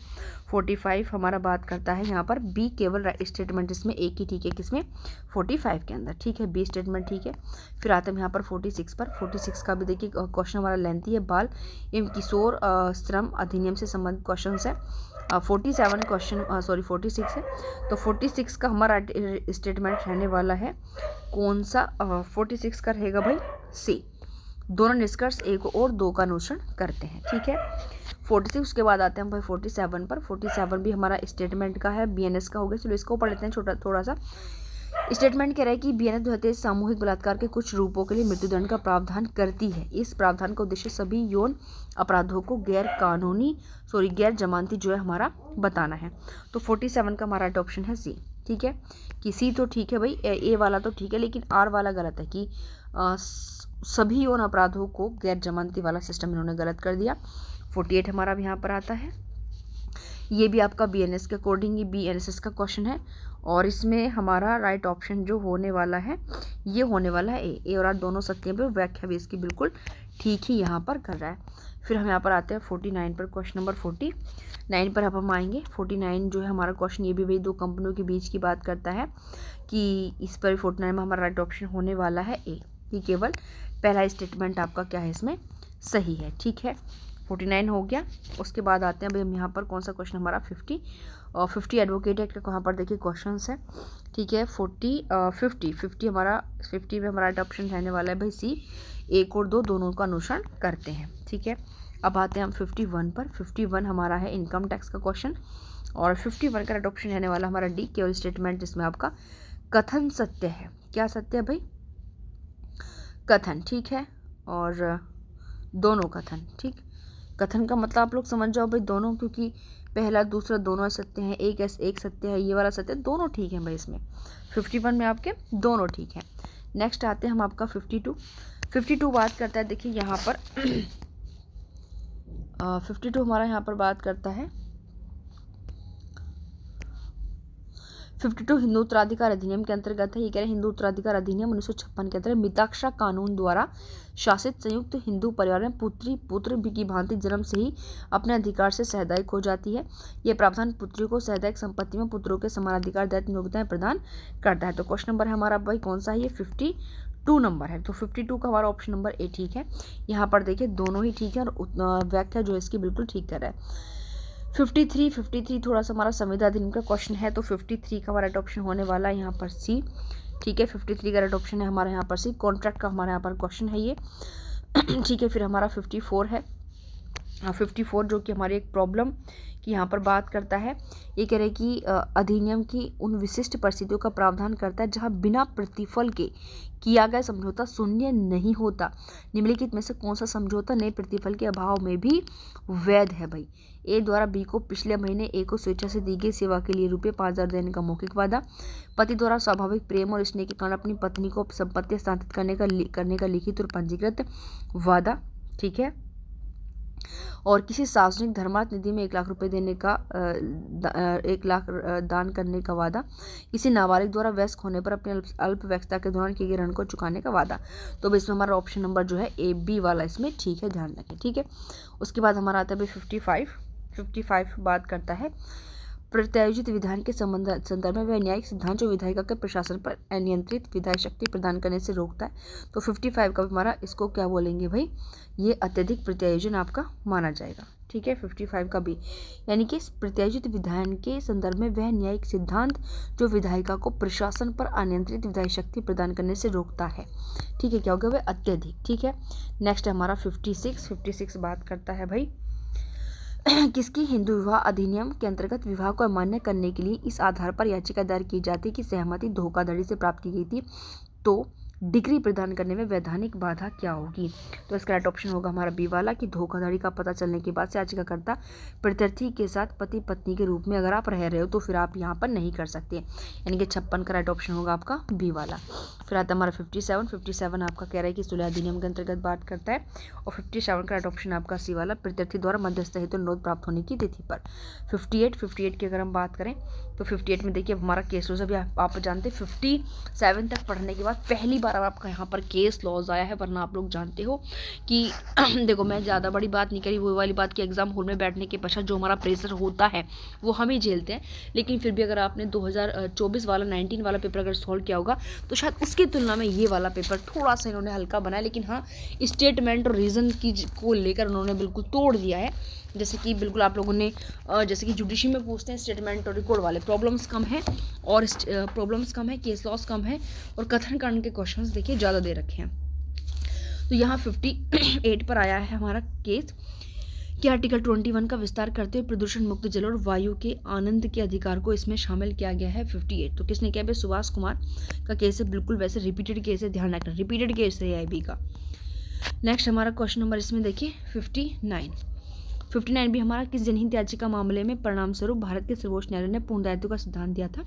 45 हमारा बात करता है यहाँ पर बी केवल स्टेटमेंट इसमें एक ही ठीक है, किसमें 45 के अंदर, ठीक है, बी स्टेटमेंट, ठीक है। फिर आते हैं यहाँ पर 46 पर। 46 का भी देखिए क्वेश्चन हमारा लेंथी है, बाल एवं किशोर श्रम अधिनियम से संबंधित क्वेश्चन है। 47 क्वेश्चन 46 है। तो 46 का हमारा स्टेटमेंट रहने वाला है कौन सा, 46 का रहेगा भाई सी, दोनों निष्कर्ष एक और दो का अनुसरण करते हैं, ठीक है। 46 के बाद आते हैं भाई 47 पर। 47 भी हमारा स्टेटमेंट का है, बीएनएस का हो गया। चलो इसको पढ़ लेते हैं थोड़ा सा। स्टेटमेंट कह रहा है कि बीएनएस 2023 सामूहिक बलात्कार के कुछ रूपों के लिए मृत्युदंड का प्रावधान करती है। इस प्रावधान का उद्देश्य सभी यौन अपराधों को गैर जमानती जो है हमारा बताना है। तो 47 का हमारा ऑप्शन है सी, ठीक है। कि सी तो ठीक है भाई, ए वाला तो ठीक है, लेकिन आर वाला गलत है कि सभी यौन अपराधों को गैर जमानती वाला सिस्टम इन्होंने गलत कर दिया। 48 हमारा भी यहाँ पर आता है, ये भी आपका बीएनएस के अकॉर्डिंग, ये बीएनएसएस का क्वेश्चन है और इसमें हमारा राइट ऑप्शन जो होने वाला है ये होने वाला है ए और आर दोनों सत्य पे व्याख्या भी इसकी बिल्कुल ठीक ही यहाँ पर कर रहा है। फिर हम यहाँ पर आते हैं 49 पर। क्वेश्चन नंबर 49 पर अब हम आएंगे। 49 जो है हमारा क्वेश्चन, ये भी वही दो कंपनियों के बीच की बात करता है कि इस पर 49 में हमारा राइट ऑप्शन होने वाला है ए, कि केवल पहला स्टेटमेंट आपका क्या है इसमें सही है, ठीक है। 49 हो गया। उसके बाद आते हैं भाई हम यहाँ पर कौन सा क्वेश्चन हमारा 50 और 50 एडवोकेट एक्ट का वहाँ पर देखिए क्वेश्चन है, ठीक है। 50 हमारा 50 में हमारा ऑप्शन रहने वाला है भाई सी, एक और दो दोनों का अनुसरण करते हैं, ठीक है। अब आते हैं हम 51 पर। 51 हमारा है इनकम टैक्स का क्वेश्चन और 51 का ऑप्शन रहने वाला हमारा डी, केवल स्टेटमेंट जिसमें आपका कथन सत्य है। क्या सत्य है भाई? कथन, ठीक है, और दोनों कथन, ठीक। कथन का मतलब आप लोग समझ जाओ भाई दोनों, क्योंकि पहला दूसरा दोनों सत्य हैं, एक सत्य है, ये वाला सत्य, दोनों ठीक है भाई इसमें। 51 में आपके दोनों ठीक है। नेक्स्ट आते हैं हम आपका 52 बात करता है, देखिए यहाँ पर 52 हमारा यहाँ पर बात करता है 52 हिंदू उत्तराधिकार अधिनियम के अंतर्गत है। ये कह रहे हैं हिंदू उत्तराधिकार अधिनियम 1956 के अंतर्गत मिताक्षरा कानून द्वारा शासित संयुक्त हिंदू परिवार में पुत्र की भांति जन्म से ही अपने अधिकार से सहदायक हो जाती है। ये प्रावधान पुत्री को सहदायक संपत्ति में पुत्रों के समान अधिकार दायित्व योग्यताएं प्रदान करता है। तो क्वेश्चन नंबर है हमारा भाई कौन सा है? ये 52 नंबर है। तो 52 का हमारा ऑप्शन नंबर ए ठीक है। यहाँ पर देखिए दोनों ही ठीक है और व्याख्या जो है इसकी बिल्कुल ठीक कर रहा है। 53 थोड़ा सा हमारा संविदा अधिनियम का क्वेश्चन है, तो 53 का हमारा ऑप्शन होने वाला है यहाँ पर सी, ठीक है। 53 का राइट ऑप्शन है हमारा यहाँ पर सी, कॉन्ट्रैक्ट का हमारा यहाँ पर क्वेश्चन है ये, ठीक है। फिर हमारा 54 है, 54 जो कि हमारी एक प्रॉब्लम की यहाँ पर बात करता है। ये कह रहे हैं कि अधिनियम की उन विशिष्ट परिस्थितियों का प्रावधान करता है जहाँ बिना प्रतिफल के किया गया समझौता शून्य नहीं होता। निम्नलिखित में से कौन सा समझौता नए प्रतिफल के अभाव में भी वैध है? भाई ए द्वारा बी को पिछले महीने ए को स्वेच्छा से दी गई सेवा के लिए ₹5,000 देने का मौखिक वादा, पति द्वारा स्वाभाविक प्रेम और स्नेह के कारण अपनी पत्नी को संपत्ति हस्तांतरित करने का लिखित और पंजीकृत वादा, ठीक है। और किसी सार्वजनिक धर्मार्थ निधि में 1 लाख रुपए देने का 1 लाख दान करने का वादा, किसी नाबालिग द्वारा वयस्क होने पर अपनी अल्प वयस्कता के दौरान किए गए ऋण को चुकाने का वादा। तो इसमें हमारा ऑप्शन नंबर जो है ए बी वाला इसमें ठीक है, ध्यान रखें, ठीक है। उसके बाद हमारा आता है 55 बात करता है प्रत्यायोजित विधान के संदर्भ में वह न्यायिक सिद्धांत जो विधायिका के प्रशासन पर अनियंत्रित विधायी शक्ति प्रदान करने से रोकता है। तो 55 का हमारा इसको क्या बोलेंगे भाई? ये अत्यधिक प्रत्यायोजन आपका माना जाएगा, ठीक है। 55 का भी यानी कि प्रत्यायोजित विधान के संदर्भ में वह न्यायिक सिद्धांत जो विधायिका को प्रशासन पर अनियंत्रित विधायी शक्ति प्रदान करने से रोकता है, ठीक है। क्या हो गया भाई? अत्यधिक, ठीक है। नेक्स्ट हमारा 56 बात करता है भाई किसकी हिंदू विवाह अधिनियम के अंतर्गत विवाह को अमान्य करने के लिए इस आधार पर याचिका दायर की जाती कि सहमति धोखाधड़ी से प्राप्त की गई थी। तो डिग्री प्रदान करने में वैधानिक बाधा क्या होगी? तो इसका राइट ऑप्शन होगा हमारा बी वाला कि धोखाधड़ी का पता चलने के बाद से याचिकाकर्ता प्रत्यर्थी के साथ पति पत्नी के रूप में अगर आप रह रहे हो तो फिर आप यहाँ पर नहीं कर सकते, यानी कि 56 का राइट ऑप्शन होगा आपका बी वाला। फिर आता है हमारा 57 आपका कह रहा है कि सुलह अधिनियम के अंतर्गत बात करता है, और 57 का राइट ऑप्शन आपका सी वाला, प्रत्यर्थी द्वारा मध्यस्थ हेतु अनुरोध प्राप्त होने की तिथि पर। 58 की अगर हम बात करें तो 58 में देखिए हमारा केस लॉज, अभी आप जानते हैं 57 तक पढ़ने के बाद पहली बार आपका यहाँ पर केस लॉज आया है, वरना आप लोग जानते हो कि देखो मैं ज़्यादा बड़ी बात नहीं करी, वो वाली बात कि एग्जाम हॉल में बैठने के पश्चात जो हमारा प्रेशर होता है वो हम ही झेलते हैं, लेकिन फिर भी अगर आपने 2024 वाला 19 वाला पेपर अगर सॉल्व किया होगा तो शायद उसकी तुलना में ये वाला पेपर थोड़ा सा इन्होंने हल्का बनाया, लेकिन हाँ स्टेटमेंट और रीज़न की को लेकर उन्होंने बिल्कुल तोड़ दिया है। जैसे कि बिल्कुल आप लोगों ने जैसे कि जुडिशरी में पूछते हैं स्टेटमेंट और रिकॉर्ड वाले प्रॉब्लम्स कम है, और प्रॉब्लम्स कम है, केस लॉस कम है, और कथन कांड के क्वेश्चंस देखिए ज़्यादा दे रखे हैं। तो यहाँ 58 पर आया है हमारा केस कि आर्टिकल 21 का विस्तार करते हुए प्रदूषण मुक्त जल और वायु के आनंद के अधिकार को इसमें शामिल किया गया है। 58 तो किसने किया भाई? सुभाष कुमार का केस है, बिल्कुल वैसे रिपीटेड केस है, ध्यान रखना रिपीटेड केस है AIB का। नेक्स्ट हमारा क्वेश्चन नंबर इसमें देखिए 59 भी हमारा किस जनहित याचिका मामले में परिणाम स्वरूप भारत के सर्वोच्च न्यायालय ने पूर्ण दायित्व का सिद्धांत दिया था?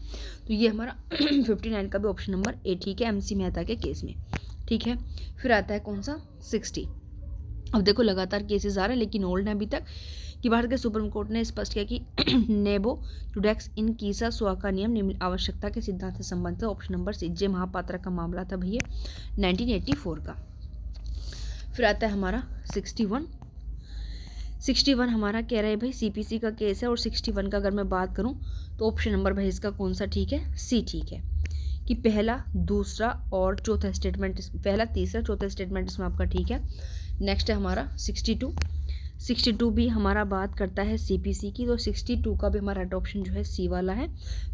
तो ये हमारा 59 का भी ऑप्शन नंबर ए ठीक है, MC मेहता के केस में, ठीक है। फिर आता है कौन सा 60। अब देखो लगातार केसेस आ रहे हैं लेकिन ओल्ड है अभी तक, कि भारत के सुप्रीम कोर्ट ने स्पष्ट किया कि नेबो टूडेक्स इन कीसा सुआ नियम निम्न आवश्यकता के सिद्धांत से संबंधित है। ऑप्शन नंबर सी जे महापात्रा का मामला था भैया 1984 का। फिर आता है हमारा 61 हमारा कह रहा है भाई CPC का केस है, और 61 का अगर मैं बात करूं तो ऑप्शन नंबर भाई इसका कौन सा ठीक है? सी ठीक है, कि पहला दूसरा और चौथा स्टेटमेंट, पहला तीसरा चौथा स्टेटमेंट इसमें आपका ठीक है। नेक्स्ट है हमारा 62 भी हमारा बात करता है CPC की, तो 62 का भी हमारा राइट ऑप्शन जो है सी वाला है,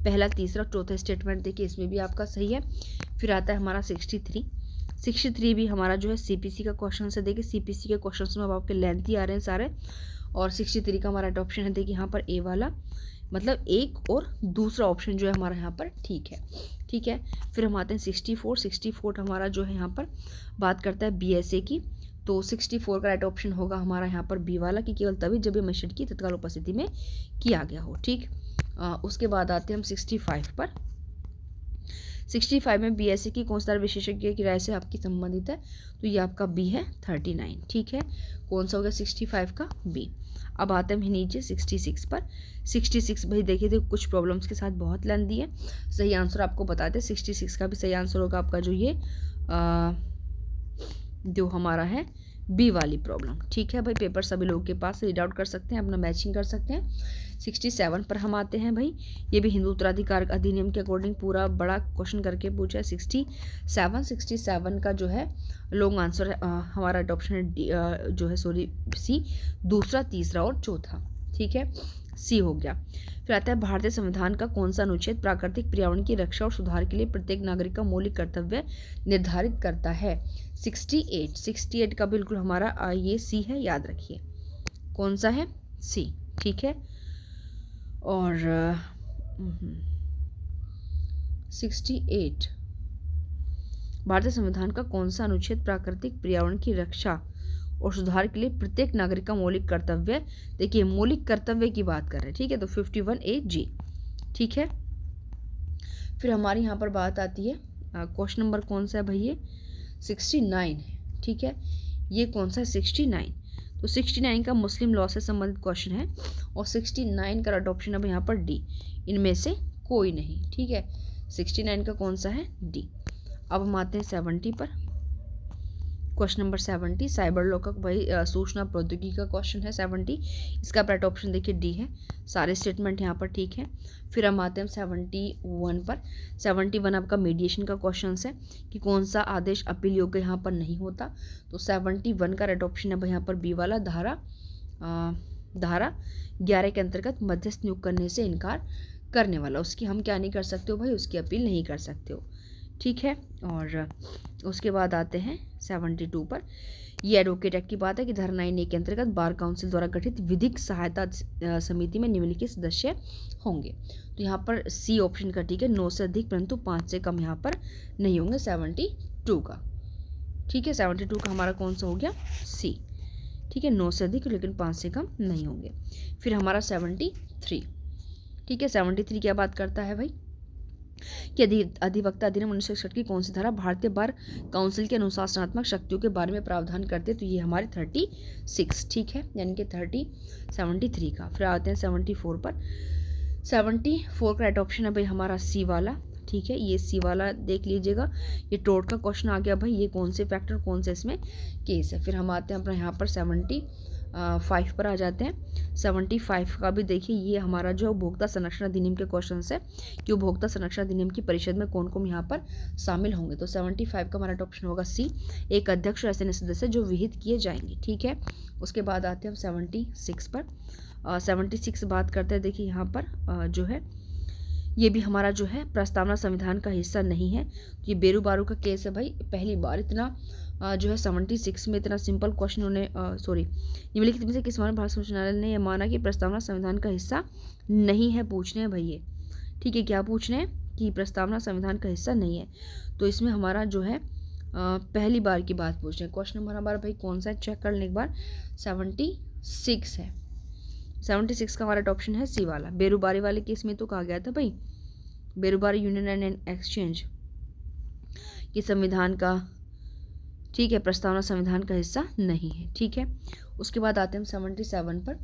पहला तीसरा चौथा स्टेटमेंट देखिए इसमें भी आपका सही है। फिर आता है हमारा 63 भी हमारा जो है CPC का क्वेश्चन है। देखिए CPC के क्वेश्चन में अब आपके लेंथी आ रहे हैं सारे, और 63 का हमारा राइट ऑप्शन है देखिए यहाँ पर ए वाला, मतलब एक और दूसरा ऑप्शन जो है हमारा यहाँ पर ठीक है, ठीक है। फिर हम आते हैं 64 हमारा जो है यहाँ पर बात करता है BSA की, तो 64 का राइट ऑप्शन होगा हमारा यहाँ पर बी वाला, कि केवल तभी जब ये मशीन की तत्काल उपस्थिति में किया गया हो, ठीक। उसके बाद आते हैं हम 65 पर। 65 में BSA की कौन सा विशेषज्ञ की राय से आपकी संबंधित है? तो ये आपका बी है 39, ठीक है। कौन सा होगा 65 का? बी। अब आते हैं नीचे 66 पर। 66 भाई देखिए तो कुछ प्रॉब्लम्स के साथ बहुत लेंथी है, सही आंसर आपको बताते हैं। 66 का भी सही आंसर होगा आपका जो ये जो हमारा है बी वाली प्रॉब्लम, ठीक है भाई। पेपर सभी लोगों के पास रीड आउट कर सकते हैं, अपना मैचिंग कर सकते हैं। 67 पर हम आते हैं भाई, ये भी हिंदू उत्तराधिकार अधिनियम के अकॉर्डिंग पूरा बड़ा क्वेश्चन करके पूछा है। 67 का जो है लॉन्ग आंसर है हमारा ऑप्शन है जो है सॉरी सी, दूसरा तीसरा और चौथा, ठीक है, सी हो गया। फिर आता है भारतीय संविधान का कौन सा अनुच्छेद प्राकृतिक पर्यावरण की रक्षा और सुधार के लिए प्रत्येक नागरिक का मौलिक कर्तव्य निर्धारित करता है? 68 का बिल्कुल हमारा ये सी है, याद रखिए कौन सा है? सी, ठीक है। और 68 भारतीय संविधान का कौन सा अनुच्छेद प्राकृतिक पर्यावरण की रक्षा और सुधार के लिए प्रत्येक नागरिक का मौलिक कर्तव्य, देखिए मौलिक कर्तव्य की बात कर रहे हैं, ठीक है, तो 51A(G), ठीक है। फिर हमारी यहाँ पर बात आती है क्वेश्चन नंबर कौन सा है भैया? 69 है, ठीक है। ये कौन सा है? 69। तो 69 का मुस्लिम लॉ से संबंधित क्वेश्चन है, और 69 का राइट ऑप्शन अब यहाँ पर डी, इनमें से कोई नहीं, ठीक है। 69 का कौन सा है? डी। अब हम आते हैं 70 पर। क्वेश्चन नंबर 70 साइबर लॉ का भाई सूचना प्रौद्योगिकी का क्वेश्चन है 70, इसका राइट ऑप्शन देखिए डी है, सारे स्टेटमेंट यहाँ पर ठीक है। फिर हम आते हैं 71 पर। 71 आपका मीडिएशन का क्वेश्चन है कि कौन सा आदेश अपील योग्य यहाँ पर नहीं होता, तो 71 का राइट ऑप्शन है भाई यहाँ पर बी वाला, धारा 11 के अंतर्गत मध्यस्थ नियुक्त करने से इनकार करने वाला, उसकी हम क्या नहीं कर सकते हो भाई, उसकी अपील नहीं कर सकते हो, ठीक है। और उसके बाद आते हैं 72 पर। ये एडवोकेट एक्ट की बात है कि धारा 9A के अंतर्गत बार काउंसिल द्वारा गठित विधिक सहायता समिति में निम्नलिखित सदस्य होंगे, तो यहाँ पर सी ऑप्शन का ठीक है, 9 से अधिक परंतु 5 से कम यहाँ पर नहीं होंगे 72 टू का, ठीक है। 72 का हमारा कौन सा हो गया, सी, ठीक है। 9 से अधिक लेकिन 5 से कम नहीं होंगे। फिर हमारा 73, ठीक है। 73 क्या बात करता है भाई कि अधिवक्ता अधिनियम 1961 की कौन सी धारा भारतीय बार काउंसिल के अनुशासनात्मक शक्तियों के बारे में प्रावधान करते हैं, तो ये हमारी 36, ठीक है, यानी कि 73 का। फिर आते हैं 74 पर। 74 का राइट ऑप्शन है भाई हमारा सी वाला, ठीक है। ये सी वाला देख लीजिएगा, ये टोट का क्वेश्चन आ गया भाई, ये कौन से फैक्टर कौन से इसमें केस है। फिर हम आते हैं अपना यहाँ पर 75 पर आ जाते हैं। 75 का भी देखिए, ये हमारा जो उपभोक्ता संरक्षण अधिनियम के क्वेश्चन है कि उपभोक्ता संरक्षण अधिनियम की परिषद में कौन कौन यहाँ पर शामिल होंगे, तो 75 का हमारा ऑप्शन होगा सी, एक अध्यक्ष और ऐसे सदस्य जो विहित किए जाएंगे, ठीक है। उसके बाद आते हैं हम 76 पर। 76 बात करते हैं, देखिए यहाँ पर जो है ये भी हमारा जो है प्रस्तावना संविधान का हिस्सा नहीं है। ये बेरू बारू का केस है भाई, पहली बार इतना जो है 76 में इतना सिंपल क्वेश्चन निम्नलिखित में से किस मामले भारत सर्वोच्च न्यायालय ने यह माना कि प्रस्तावना संविधान का हिस्सा नहीं है, पूछने हैं भाई ये, ठीक है। क्या पूछने हैं कि प्रस्तावना संविधान का हिस्सा नहीं है, तो इसमें हमारा जो है पहली बार की बात पूछ रहे हैं। क्वेश्चन नंबर हमारा भाई कौन सा है, चेक कर लें एक बार। 76 है, 76 का हमारा ऑप्शन है सी वाला। बेरूबारी वाले केस में तो कहा गया था भाई, बेरूबारी यूनियन एंड एक्सचेंज ये संविधान का, ठीक है, प्रस्तावना संविधान का हिस्सा नहीं है, ठीक है। उसके बाद आते हैं हम 77 पर।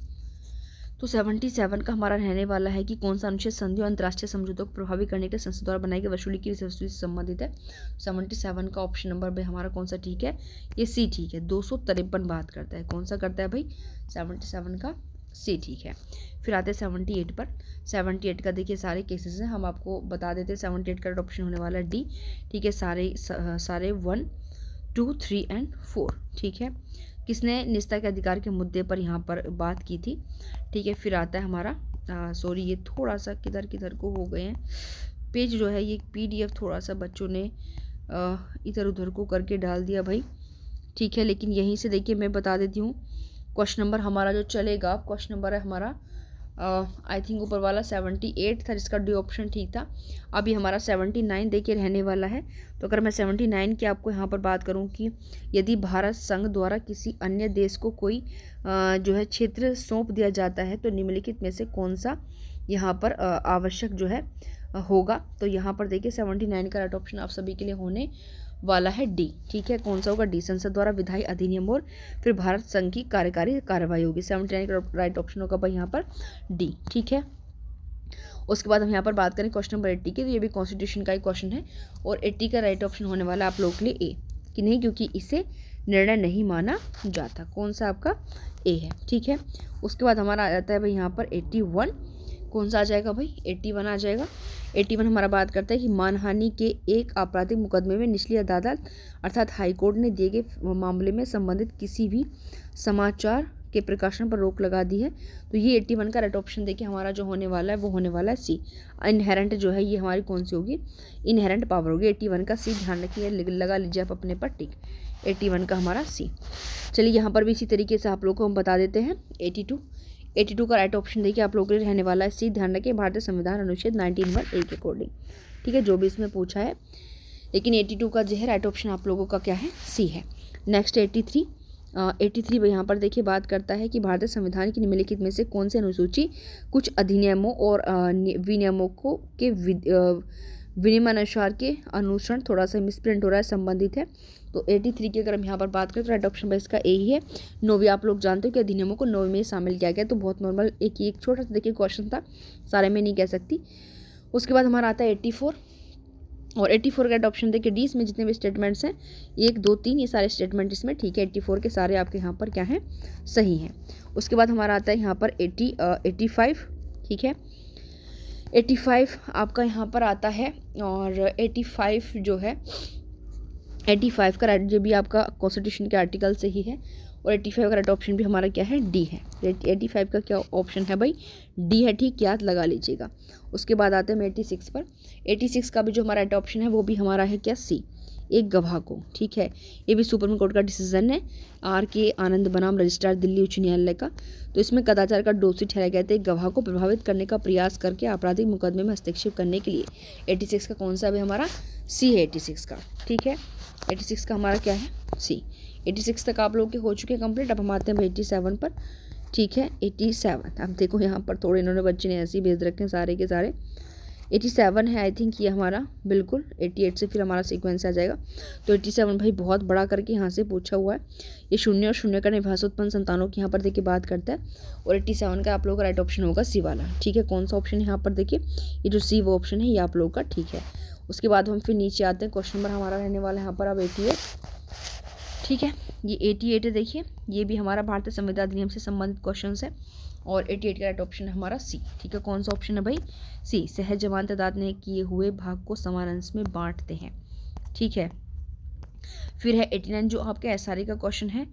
तो 77 का हमारा रहने वाला है कि कौन सा अनुच्छेद संधि और अंतर्राष्ट्रीय समझौतों को प्रभावी करने के लिए संसद द्वारा बनाई गई वसूली की वस्तु से संबंधित है। 77 का ऑप्शन नंबर भाई हमारा कौन सा ठीक है, ये सी, ठीक है। 253 बात करता है, कौन सा करता है भाई, 77 का सी, ठीक है। फिर आते हैं 78 पर। 78 का देखिए सारे केसेस हैं, हम आपको बता देते हैं। 78 का ऑप्शन होने वाला है डी, ठीक है। सारे 1, 2, 3 एंड 4, ठीक है। किसने निजता के अधिकार के मुद्दे पर यहाँ पर बात की थी, ठीक है। फिर आता है हमारा सॉरी ये थोड़ा सा किधर को हो गए हैं पेज, जो है ये PDF थोड़ा सा बच्चों ने इधर उधर को करके डाल दिया भाई, ठीक है। लेकिन यहीं से देखिए मैं बता देती हूँ क्वेश्चन नंबर हमारा जो चलेगा, क्वेश्चन नंबर है हमारा आई थिंक ऊपर वाला 78 था, जिसका डी ऑप्शन ठीक था। अभी हमारा 79 देखिए रहने वाला है। तो अगर मैं 79 की आपको यहाँ पर बात करूँ कि यदि भारत संघ द्वारा किसी अन्य देश को कोई जो है क्षेत्र सौंप दिया जाता है, तो निम्नलिखित में से कौन सा यहाँ पर आवश्यक जो है होगा, तो यहाँ पर देखिए 79 का राइट ऑप्शन आप सभी के लिए होने वाला है डी, ठीक है। कौन सा होगा, डी, संसद द्वारा विधायी अधिनियम और फिर भारत संघ की कार्यकारी कार्रवाई होगी। 79 का राइट ऑप्शन होगा भाई यहाँ पर डी, ठीक है। उसके बाद हम यहाँ पर बात करें क्वेश्चन नंबर 80 की, तो ये भी कॉन्स्टिट्यूशन का ही क्वेश्चन है और 80 का राइट ऑप्शन होने वाला है आप लोग के लिए ए, कि नहीं, क्योंकि इसे निर्णय नहीं माना जाता। कौन सा आपका ए है, ठीक है। उसके बाद हमारा आ जाता है भाई यहाँ पर 81, कौन सा आ जाएगा भाई, 81 आ जाएगा। 81 हमारा बात करता है कि मानहानि के एक आपराधिक मुकदमे में निचली अदालत अर्थात हाईकोर्ट ने दिए गए मामले में संबंधित किसी भी समाचार के प्रकाशन पर रोक लगा दी है। तो ये 81 का राइट ऑप्शन देखिए हमारा जो होने वाला है वो होने वाला है सी, इनहेरेंट जो है ये हमारी कौन सी होगी, इनहेरेंट पावर होगी। 81 का सी, ध्यान रखिए, लगा लीजिए आप अपने पर टिक। 81 का हमारा सी। चलिए यहाँ पर भी इसी तरीके से आप लोग को हम बता देते हैं 82 का राइट ऑप्शन देखिए आप लोगों के लिए रहने वाला है सी। ध्यान रखिए भारतीय संविधान अनुच्छेद 19(1)(a) के अकॉर्डिंग, ठीक है, जो भी इसमें पूछा है। लेकिन 82 का जो है राइट ऑप्शन आप लोगों का क्या है, सी है। नेक्स्ट 83 यहाँ पर देखिए बात करता है कि भारतीय संविधान की निम्नलिखित में से कौन से अनुसूची कुछ अधिनियमों और विनियमों को के विनियमानुसार के अनुसरण, थोड़ा सा मिसप्रिंट हो रहा है, संबंधित है। तो 83 की अगर हम यहाँ पर बात करें तो राइट ऑप्शन इसका ए ही है। 9वीं आप लोग जानते हो कि अधिनियमों को 9वीं में शामिल किया गया, तो बहुत नॉर्मल एक छोटा सा देखिए क्वेश्चन था, सारे में नहीं कह सकती। उसके बाद हमारा आता है 84 और 84 का ऑप्शन देखिए डी, इसमें जितने भी स्टेटमेंट्स हैं 1, 2, 3 ये सारे स्टेटमेंट इसमें, ठीक है। 84 के सारे आपके यहाँ पर क्या हैं, सही हैं। उसके बाद हमारा आता है यहाँ पर 85, ठीक है। 85 आपका यहाँ पर आता है और 85 जो है 85 का राइट जो भी आपका कॉन्स्टिट्यूशन के आर्टिकल से ही है और 85 का राइट ऑप्शन भी हमारा क्या है, डी है। 85 का क्या ऑप्शन है भाई, डी है, ठीक, याद लगा लीजिएगा। उसके बाद आते हैं हम 86 पर। 86 का भी जो हमारा राइट ऑप्शन है वो भी हमारा है क्या, सी। एक गवाह को, ठीक है। ये भी सुप्रीम कोर्ट का डिसीजन है, R.K. आनंद बनाम रजिस्ट्रार दिल्ली उच्च न्यायालय का। तो इसमें कदाचार का दोषी ठहराया गया था एक गवाह को प्रभावित करने का प्रयास करके आपराधिक मुकदमे में हस्तक्षेप करने के लिए। 86 का कौन सा है हमारा? सी है 86 का, ठीक है। 86 का हमारा क्या है? सी। 86 तक आप लोग के हो चुके हैं कंप्लीट। अब हम आते हैं 87 पर, ठीक है। 87 अब देखो यहाँ पर थोड़े इन्होंने बच्चे ने ऐसे ही भेज रखे हैं सारे के सारे। 87 है आई थिंक ये हमारा, बिल्कुल 88 से फिर हमारा सीक्वेंस आ जाएगा। तो 87 भाई बहुत बड़ा करके यहाँ से पूछा हुआ है। ये शून्य और शून्य का निभास उत्पन्न संतानों की यहाँ पर देखिए बात करता है। और 87 का आप लोगों का राइट ऑप्शन होगा सी वाला, ठीक है। कौन सा ऑप्शन यहाँ पर देखिए, ये जो सी वो ऑप्शन है ये आप लोगों का ठीक है। उसके बाद हम फिर नीचे आते हैं, क्वेश्चन नंबर हमारा रहने वाला है यहाँ पर अब 88, ठीक है। ये 88 है, देखिए ये भी हमारा भारतीय संविधान अधिनियम से संबंधित क्वेश्चन है। और 88 का राइट ऑप्शन है हमारा सी, ठीक है। कौन सा ऑप्शन है भाई? सी। सहज जमान तादाद ने किए हुए भाग को समान अंश में बांटते हैं, ठीक है। फिर है 89 जो आपका SRE का क्वेश्चन है,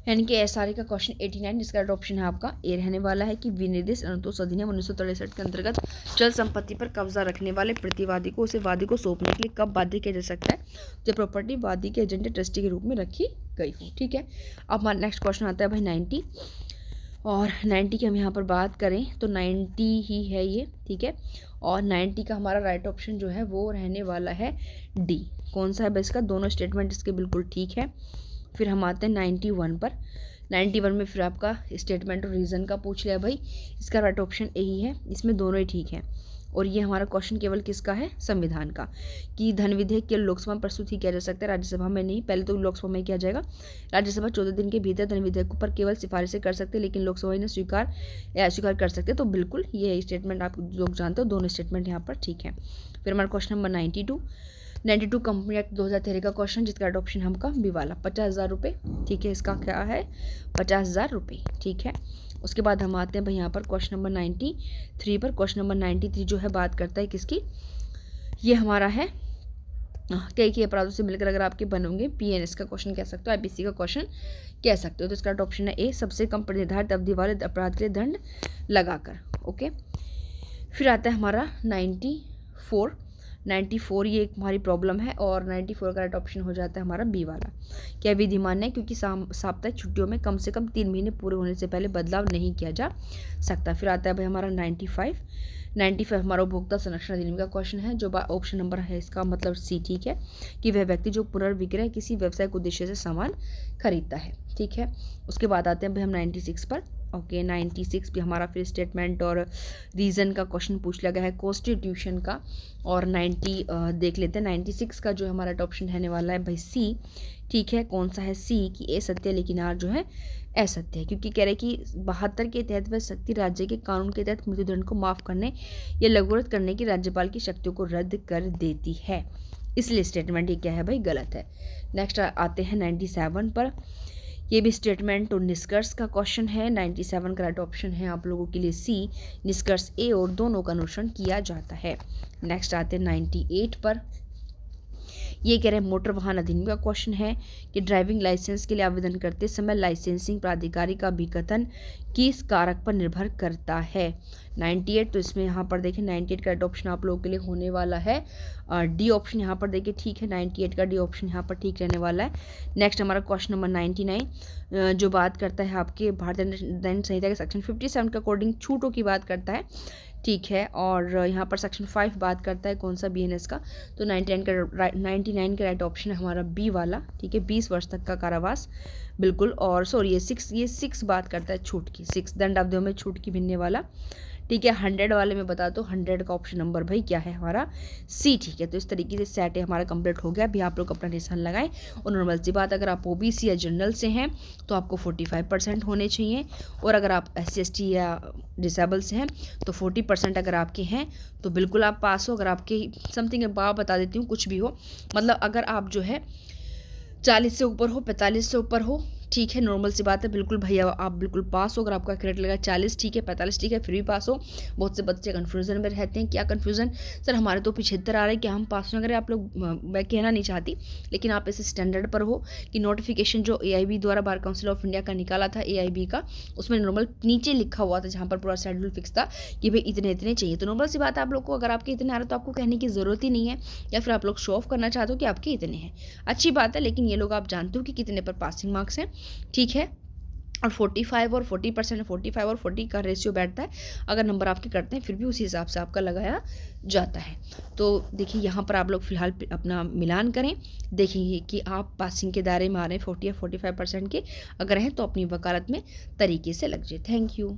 यानी कि SRE का क्वेश्चन 89 जिसका राइट ऑप्शन है आपका ए रहने वाला है कि विनिर्देश अनुतोष अधिनियम 1963 के अंतर्गत चल संपत्ति पर कब्जा रखने वाले प्रतिवादी को उसे वादी को सौंपने के लिए कब बाध्य किया जा सकता है? जब प्रॉपर्टी वादी के एजेंट ट्रस्टी के रूप में रखी गई हो, ठीक है। अब हमारा नेक्स्ट क्वेश्चन आता है भाई 90, और 90 की हम यहाँ पर बात करें तो 90 ही है ये, ठीक है। और 90 का हमारा राइट ऑप्शन जो है वो रहने वाला है डी। कौन सा है भाई इसका? दोनों स्टेटमेंट इसके बिल्कुल ठीक है। फिर हम आते हैं 91 पर। 91 में फिर आपका स्टेटमेंट और रीज़न का पूछ लिया भाई, इसका राइट ऑप्शन यही है, इसमें दोनों ही ठीक है। और ये हमारा क्वेश्चन केवल किसका है? संविधान का, कि धन विधेयक केवल लोकसभा में प्रस्तुत ही किया जा सकता है, राज्यसभा में नहीं। पहले तो लोकसभा में किया जाएगा, राज्यसभा 14 दिन के भीतर धन विधेयक पर केवल सिफारिशें कर सकते हैं, लेकिन लोकसभा इन्हें स्वीकार या अस्वीकार कर सकते हैं। तो बिल्कुल ये स्टेटमेंट आप लोग जानते हो, दोनों स्टेटमेंट यहाँ पर ठीक है। फिर हमारा क्वेश्चन नंबर 92 कंपनी एक्ट 2013 का क्वेश्चन जिसका राइट ऑप्शन हमका बी वाला 50,000 रुपये, ठीक है। इसका क्या है? 50,000 रुपये, ठीक है। उसके बाद हम आते हैं भाई यहाँ पर क्वेश्चन नंबर 93 पर। क्वेश्चन नंबर 93 जो है बात करता है किसकी? ये हमारा है कई अपराधों से मिलकर अगर आपके बनोगे, PNS का क्वेश्चन कह सकते हो, IPC का क्वेश्चन कह सकते हो। तो इसका राइट ऑप्शन है ए, सबसे कम निर्धारित अवधि वाले अपराध के लिए दंड लगाकर, ओके। फिर आता है हमारा 94 ये एक हमारी प्रॉब्लम है, और 94 का राइट ऑप्शन हो जाता है हमारा बी वाला। क्या विधि मान्य है? क्योंकि साप्ताहिक छुट्टियों में कम से कम 3 महीने पूरे होने से पहले बदलाव नहीं किया जा सकता। फिर आता है भाई हमारा 95 हमारा उपभोक्ता संरक्षण अधिनियम का क्वेश्चन है, जो ऑप्शन नंबर है इसका मतलब सी, ठीक है। कि वह व्यक्ति जो पुनर्विक्रय किसी व्यवसायिक उद्देश्य से सामान खरीदता है, ठीक है। उसके बाद आते हैं भाई हम 96 पर, ओके। 96 भी हमारा फिर स्टेटमेंट और रीज़न का क्वेश्चन पूछ लिया गया है कॉन्स्टिट्यूशन का। और 90 देख लेते हैं। 96 का जो हमारा ऑप्शन रहने वाला है भाई सी, ठीक है। कौन सा है? सी, कि ए सत्य है लेकिन आर जो है असत्य है, क्योंकि कह रहे कि 72 के तहत वह शक्ति राज्य के कानून के तहत मृत्युदंड को माफ़ करने या लघुरत करने की राज्यपाल की शक्तियों को रद्द कर देती है, इसलिए स्टेटमेंट ये क्या है भाई? गलत है। नेक्स्ट आते हैं 97 पर। ये भी स्टेटमेंट और निष्कर्ष का क्वेश्चन है। 97 का राइट ऑप्शन है आप लोगों के लिए सी, निष्कर्ष ए और दोनों का अनुसरण किया जाता है। नेक्स्ट आते हैं 98 पर। ये कह रहे हैं मोटर वाहन अधिनियम का क्वेश्चन है कि ड्राइविंग लाइसेंस के लिए आवेदन करते समय लाइसेंसिंग प्राधिकारी का विकथन किस कारक पर निर्भर करता है? 98 तो इसमें यहाँ पर देखिए 98 का राइट ऑप्शन आप लोगों के लिए होने वाला है डी ऑप्शन यहाँ पर देखिए, ठीक है। 98 का डी ऑप्शन यहाँ पर ठीक रहने वाला है। नेक्स्ट हमारा क्वेश्चन नंबर 99 जो बात करता है आपके भारतीय दंड संहिता के सेक्शन 57 के अकॉर्डिंग छूटों की बात करता है, ठीक है। और यहाँ पर सेक्शन 5 बात करता है कौन सा? BNS का। तो 99 का राइट ऑप्शन है हमारा बी वाला, ठीक है। 20 वर्ष तक का कारावास, बिल्कुल। और सॉरी ये 6 बात करता है छूट की, 6 दंड अवधियों में छूट की मिलने वाला, ठीक है। 100 वाले में बता दो 100 का ऑप्शन नंबर भाई क्या है हमारा? सी, ठीक है। तो इस तरीके से सेट हमारा कंप्लीट हो गया। अभी आप लोग अपना निशान लगाएं। और नॉर्मल सी बात, अगर आप OBC या जनरल से हैं तो आपको 45% होने चाहिए, और अगर आप SC ST या डिसेबल से हैं तो 40% अगर आपके हैं तो बिल्कुल आप पास हो। अगर आपके समथिंग अब बता देती हूँ, कुछ भी हो, मतलब अगर आप जो है 40 से ऊपर हो, 45 से ऊपर हो, ठीक है, नॉर्मल सी बात है, बिल्कुल भैया आप बिल्कुल पास हो। अगर आपका क्रेडिट लगा 40 ठीक है, 45 ठीक है, फिर भी पास हो। बहुत से बच्चे कन्फ्यूज़न में रहते हैं। क्या कन्फ्यूज़न? सर हमारे तो 75 आ रहे हैं, क्या हम पास ना करें? आप लोग मैं कहना नहीं चाहती, लेकिन आप ऐसे स्टैंडर्ड पर हो कि नोटिफिकेशन जो AIB द्वारा बार काउंसिल ऑफ इंडिया का निकाला था, AIB का, उसमें नॉर्मल नीचे लिखा हुआ था जहाँ पर पूरा शेड्यूल फिक्स था कि भाई इतने इतने चाहिए। तो नॉर्मल सी बात है, आप लोग को अगर आपके इतने आ रहे हैं तो आपको कहने की ज़रूरत ही नहीं है, या फिर आप लोग शो ऑफ करना चाहते हो कि आपके इतने हैं। अच्छी बात है, लेकिन ये लोग आप जानते हो कि कितने पर पासिंग मार्क्स हैं, ठीक है। और 45 और 40%, 45 और 40 का रेशियो बैठता है। अगर नंबर आपके करते हैं फिर भी उसी हिसाब से आपका लगाया जाता है। तो देखिए यहाँ पर आप लोग फ़िलहाल अपना मिलान करें, देखेंगे कि आप पासिंग के दायरे में आ रहे हैं 40 या 45% के। अगर हैं तो अपनी वकालत में तरीके से लग जाए। Thank you.